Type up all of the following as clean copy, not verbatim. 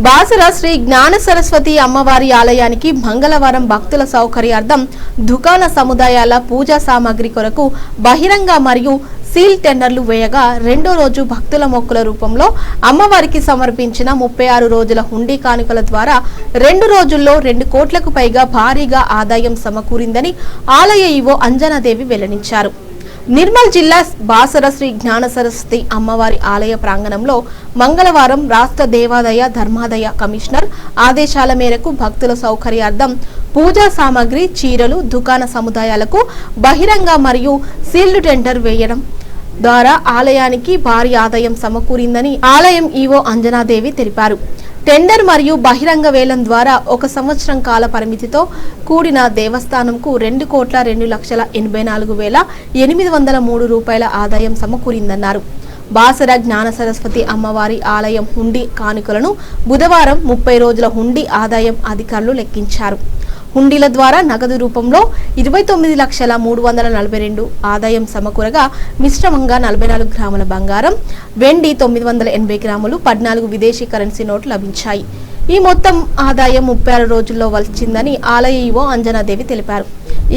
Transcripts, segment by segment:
బాసర శ్రీ జ్ఞాన సరస్వతి అమ్మవారి ఆలయానికి మంగళవారం భక్తుల సౌకర్యార్థం దుకాణ సముదాయాల పూజా సామాగ్రి కొరకు బహిరంగ మరియు సీల్ టెండర్లు వేయగా రెండో రోజు భక్తుల మొక్కుల రూపంలో అమ్మవారికి సమర్పించిన 36 రోజుల హుండీ కానుకల ద్వారా 2 రోజుల్లో 2 కోట్లకు పైగా భారీగా ఆదాయం సమకూరిందని ఆలయ ఈవో అంజనాదేవి వెల్లడించారు. నిర్మల్ జిల్లా బాసర శ్రీ జ్ఞాన సరస్వతి అమ్మవారి ఆలయ ప్రాంగణంలో మంగళవారం రాష్ట్ర దేవాదాయ ధర్మాదాయ కమిషనర్ ఆదేశాల మేరకు భక్తుల సౌకర్యార్థం పూజా సామాగ్రి చీరలు దుకాణ సముదాయాలకు బహిరంగ మరియు సీల్డ్ టెండర్ వేయడం ద్వారా ఆలయానికి భారీ ఆదాయం సమకూరిందని ఆలయం ఈవో అంజనాదేవి తెలిపారు. టెండర్ మరియు బహిరంగ వేలం ద్వారా 1 సంవత్సరం కాల పరిమితితో కూడిన దేవస్థానంకు 2,84,803 రూపాయల ఆదాయం సమకూరిందన్నారు. బాసర జ్ఞాన సరస్వతి అమ్మవారి ఆలయం హుండీ కానుకలను బుధవారం 30 రోజుల హుండీ ఆదాయం అధికారులు లెక్కించారు. హుండీల ద్వారా నగదు రూపంలో 29,342 ఆదాయం సమకూరగా మిశ్రమంగా 44 గ్రాముల బంగారం, వెండి 980 గ్రాములు, 14 విదేశీ కరెన్సీ నోట్లు లభించాయి. ఈ మొత్తం ఆదాయం 36 రోజుల్లో వచ్చిందని ఆలయ ఈవో అంజనాదేవి తెలిపారు.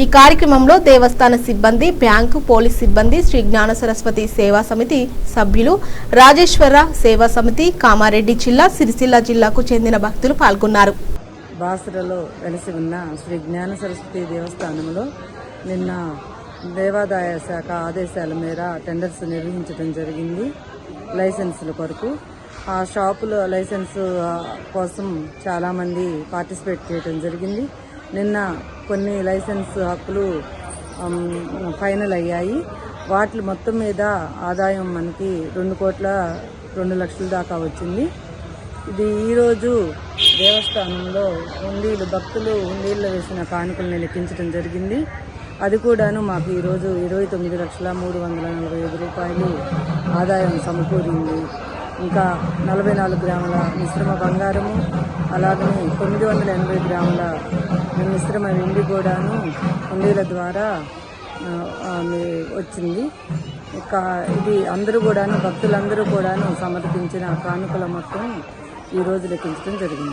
ఈ కార్యక్రమంలో దేవస్థాన సిబ్బంది, బ్యాంకు, పోలీస్ సిబ్బంది, శ్రీ జ్ఞాన సరస్వతి సేవా సమితి సభ్యులు, రాజేశ్వర సేవా సమితి, కామారెడ్డి జిల్లా, సిరిసిల్ల జిల్లాకు చెందిన భక్తులు పాల్గొన్నారు. బాసరలో వెలిసి ఉన్న శ్రీ జ్ఞాన సరస్వతి దేవస్థానంలో నిన్న దేవాదాయ శాఖ ఆదేశాల మేర టెండర్స్ నిర్వహించడం జరిగింది. లైసెన్సుల కొరకు ఆ షాపులో లైసెన్స్ కోసం చాలామంది పార్టిసిపేట్ చేయడం జరిగింది. నిన్న కొన్ని లైసెన్స్ హక్కులు ఫైనల్ అయ్యాయి. వాటి మొత్తం మీద ఆదాయం మనకి 2,02,00,000 దాకా వచ్చింది. ఇది ఈరోజు దేవస్థానంలో హుండీలు భక్తులు హుండీల్లో వేసిన కానుకలను లెక్కించడం జరిగింది. అది కూడాను మాకు ఈరోజు 29,345 రూపాయలు ఆదాయం సమకూరింది. ఇంకా 44 గ్రాముల మిశ్రమ బంగారము, అలాగనే 980 గ్రాముల మిశ్రమ వెండి కూడాను హుండీల ద్వారా వచ్చింది. ఇది అందరూ కూడాను భక్తులందరూ కూడాను సమర్పించిన కానుకల మొత్తం ఈ రోజు లెక్కించడం జరిగింది.